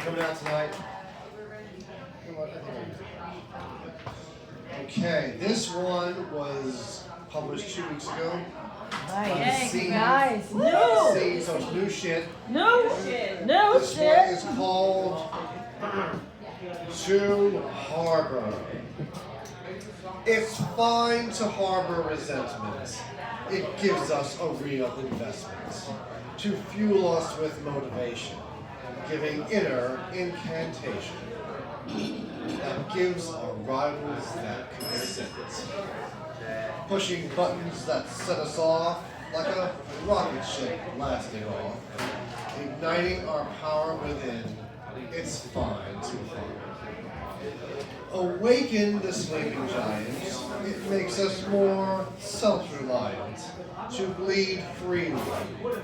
coming out tonight? Okay, this one was published 2 weeks ago. Nice. Nice. No. So it's new shit. No shit. No this shit. This one is called To Harbor. It's fine to harbor resentment. It gives us a real investment to fuel us with motivation, giving inner incantation that gives our rivals that consent, pushing buttons that set us off like a rocket ship blasting off, igniting our power within. It's fine to fire. Awaken the sleeping giants. It makes us more self-reliant to bleed freely,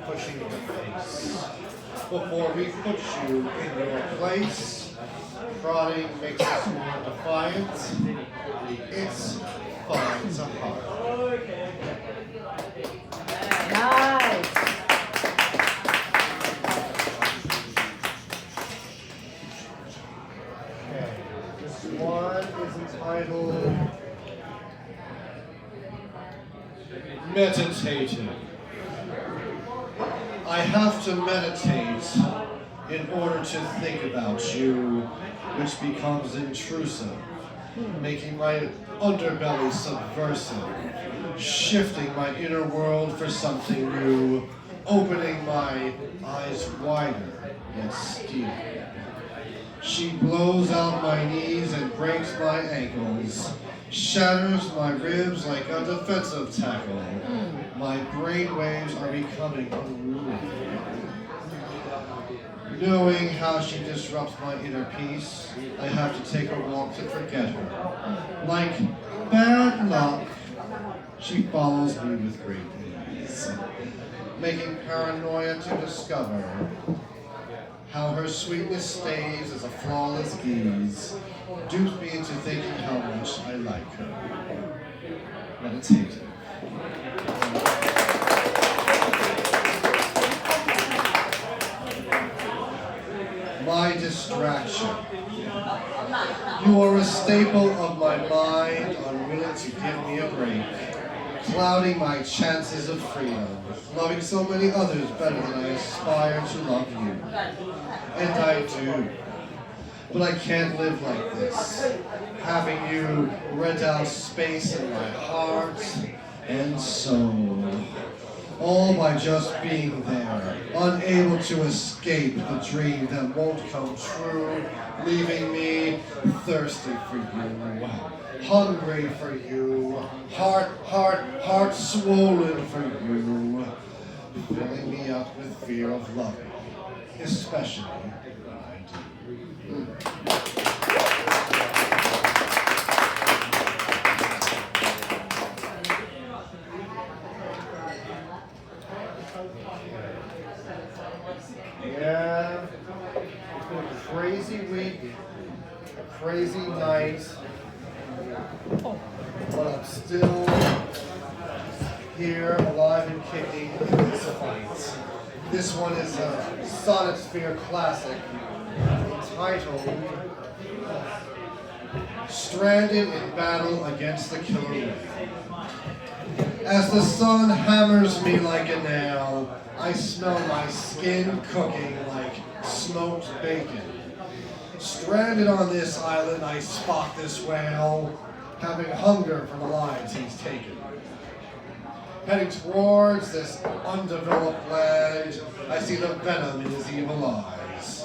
pushing the face. Before we put you in your place, prodding makes us more defiant. It's fine to heart. Nice. One is entitled Meditating. I have to meditate in order to think about you, which becomes intrusive, making my underbelly subversive, shifting my inner world for something new, opening my eyes wider, yet still. She blows out my knees and breaks my ankles, shatters my ribs like a defensive tackle. My brain waves are becoming unruly. Knowing how she disrupts my inner peace, I have to take a walk to forget her. Like bad luck, she follows me with great ease, making paranoia to discover how her sweetness stays as a flawless gaze, dupes me into thinking how much I like her. Meditating. My distraction. You are a staple of my mind, unwilling to give me a break, clouding my chances of freedom, loving so many others better than I aspire to love you. And I do. But I can't live like this, having you rent out space in my heart and soul, all by just being there, unable to escape the dream that won't come true, leaving me thirsty for you, hungry for you, heart swollen for you, filling me up with fear of loving, especially when I do. Yeah, it's been a crazy week, a crazy night, but I'm still here, alive and kicking in this fight. This one is a Sonisphere classic entitled Stranded in Battle Against the Killer Whale. As the sun hammers me like a nail, I smell my skin cooking like smoked bacon. Stranded on this island, I spot this whale, having hunger for the lives he's taken. Heading towards this undeveloped land, I see the venom in his evil eyes.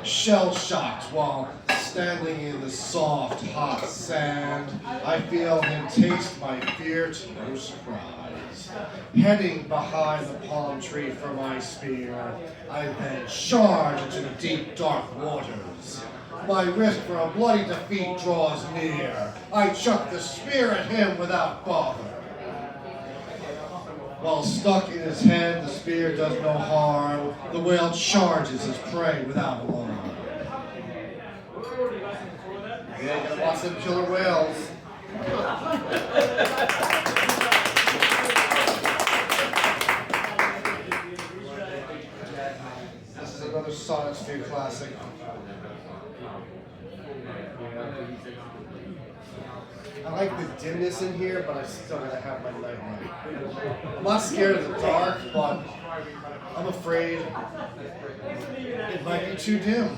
Shell-shocked while standing in the soft, hot sand, I feel him taste my fear to no surprise. Heading behind the palm tree for my spear, I then charge into the deep, dark waters. My risk for a bloody defeat draws near. I chuck the spear at him without bother. While stuck in his head, the spear does no harm. The whale charges his prey without alarm. Yeah, you gotta watch them killer whales. This is another sonnets to your classic. I like the dimness in here, but I still gotta have my night light. I'm not scared of the dark, but I'm afraid it might be too dim.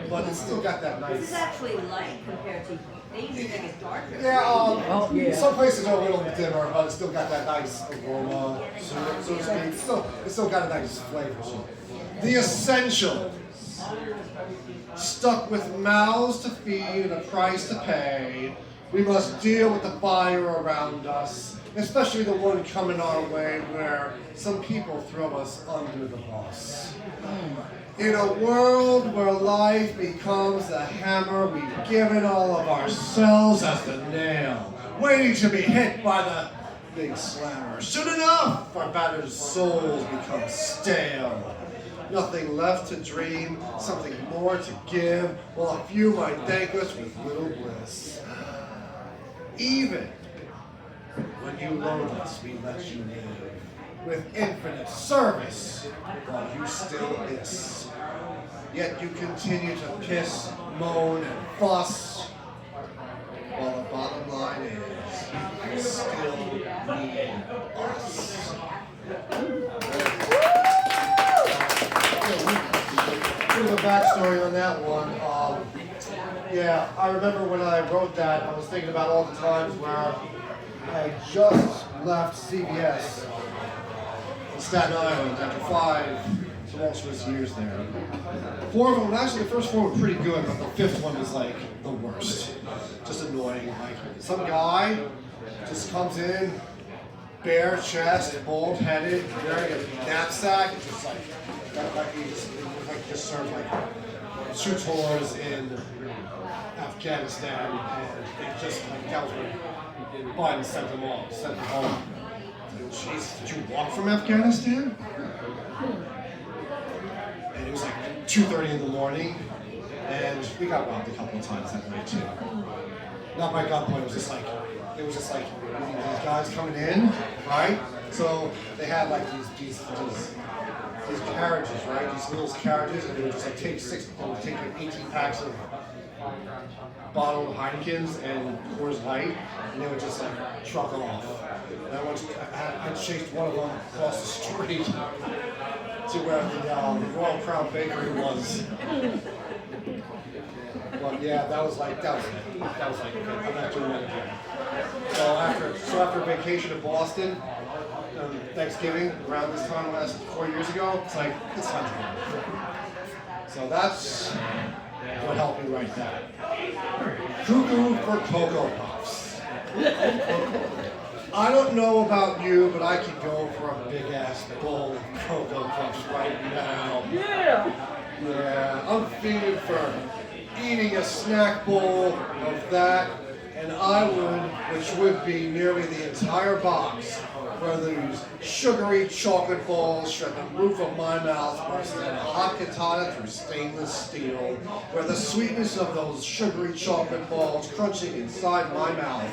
But it's still got that This is nice. actually light compared to, they usually make it darker. Yeah, some places are a little bit dimmer, but it's still got that nice aroma, so to speak. It's still got a nice flavor to it. The essentials. Stuck with mouths to feed and a price to pay, we must deal with the fire around us, especially the one coming our way where some people throw us under the bus. In a world where life becomes the hammer, we've given all of ourselves as the nail, waiting to be hit by the big slammer. Soon enough, our battered souls become stale. Nothing left to dream, something more to give, while a few might thank us with little bliss. Even when you loathe us, we let you live with infinite service while you still hiss. Yet you continue to piss, moan, and fuss, while the bottom line is you still need us. Here's a backstory on that one. Yeah, I remember when I wrote that, I was thinking about all the times where I just left CBS in Staten Island after 5 tumultuous years there. 4 of them, actually the first 4 were pretty good, but the 5th one was like the worst. Just annoying. Like some guy just comes in, bare chest, bald headed, wearing a knapsack, and just like he just served like 2 tours in Afghanistan, and it just like that was when Biden sent them home. Jeez, did you walk from Afghanistan? And it was like 2:30 in the morning, and we got robbed a couple of times that night too. Not by gunpoint. It was just like these guys coming in, right? So they had like these carriages, right? These little carriages, and they would just like take like 18 packs of bottled Heinekens and Coors Light, and they would just like truck off. And I chased one of them across the street to where the Royal Crown Bakery was. But yeah, that was like, okay, I'm not doing that again. So after vacation to Boston, Thanksgiving, around this time last 4 years ago, it's like, it's time to go. So that's what helped me write that. Cuckoo for Cocoa Puffs. I don't know about you, but I could go for a big ass bowl of Cocoa Puffs right now. Yeah, I'm feeling for eating a snack bowl of that, and I would, which would be nearly the entire box, where these sugary chocolate balls shred the roof of my mouth versus a hot katana through stainless steel, where the sweetness of those sugary chocolate balls crunching inside my mouth,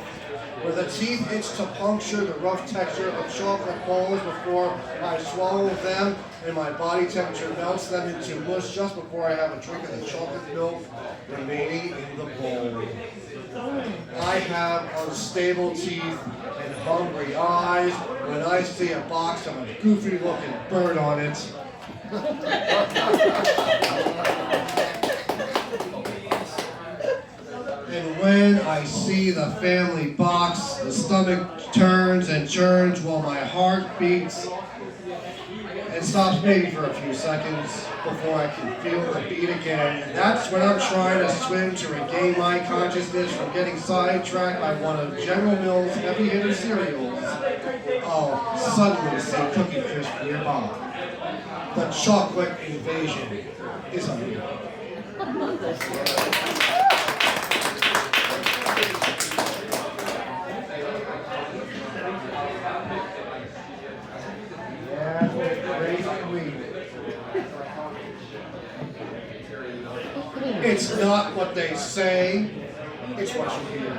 where the teeth itch to puncture the rough texture of chocolate balls before I swallow them, and my body temperature melts them into mush just before I have a drink of the chocolate milk remaining in the bowl. I have unstable teeth and hungry eyes when I see a box of a goofy-looking bird on it. And when I see the family box, the stomach turns and churns while my heart beats and stops maybe for a few seconds before I can feel the beat again. And that's when I'm trying to swim to regain my consciousness from getting sidetracked by one of General Mills' heavy hitter cereals. I'll suddenly see Cookie Crisp nearby. The chocolate invasion is unreal. It's not what they say, it's what you hear.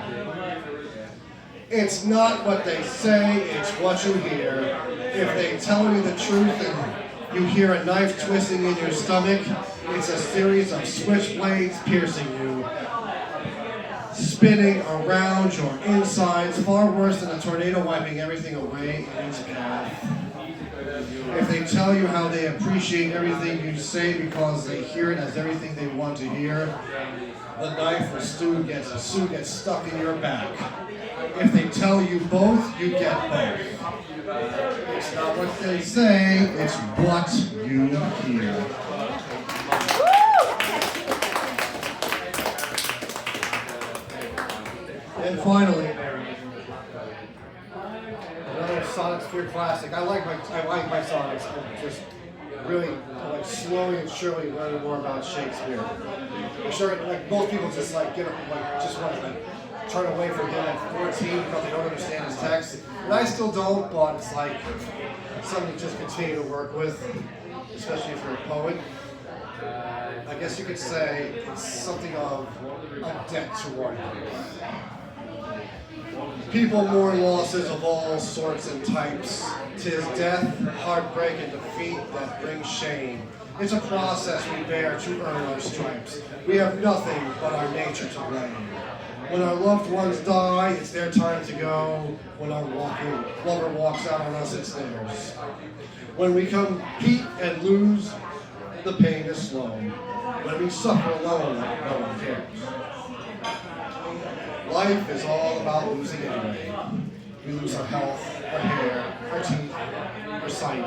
It's not what they say, it's what you hear. If they tell you the truth and you hear a knife twisting in your stomach, It's a series of switchblades piercing you, spinning around your insides, far worse than a tornado wiping everything away in its path. If they tell you how they appreciate everything you say because they hear it as everything they want to hear, the knife or soon gets stuck in your back. If they tell you both, you get both. It's not what they say, it's what you hear. And finally, another Sonic Sphere classic. I like my Sonics. I'm just really like slowly and surely learning more about Shakespeare. I'm sure like most people just like get like just want to like turn away from him at 14 because they don't understand his text. And I still don't, but it's like something to just continue to work with, especially if you're a poet. I guess you could say it's something of a debt toward him. People mourn losses of all sorts and types. 'Tis death, heartbreak, and defeat that brings shame. It's a process we bear to earn our stripes. We have nothing but our nature to blame. When our loved ones die, it's their time to go. When our lover walks out on us, it's theirs. When we compete and lose, the pain is slow. When we suffer alone, no one cares. Life is all about losing anyway. We lose our health, our hair, our teeth, our sight,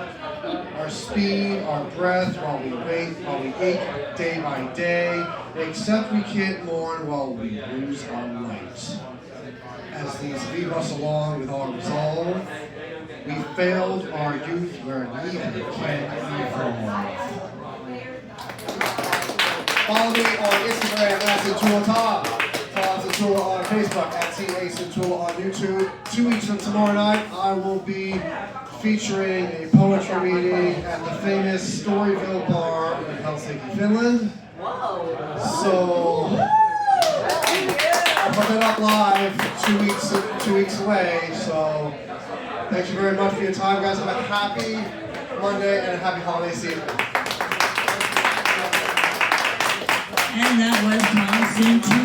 our speed, our breath while we wait, while we ache day by day, except we can't mourn while we lose our light. As these lead us along with our resolve, we failed our youth where neither can evolve. Follow me on Instagram at Centula. Follow Centula on Facebook at CA Centula on YouTube. 2 weeks from tomorrow night, I will be featuring a poetry reading at the famous Storyville Bar in Helsinki, Finland. Whoa. So I'll put that up live 2 weeks away. So thank you very much for your time, guys. Have a happy Monday and a happy holiday season. And that was Tom Centula.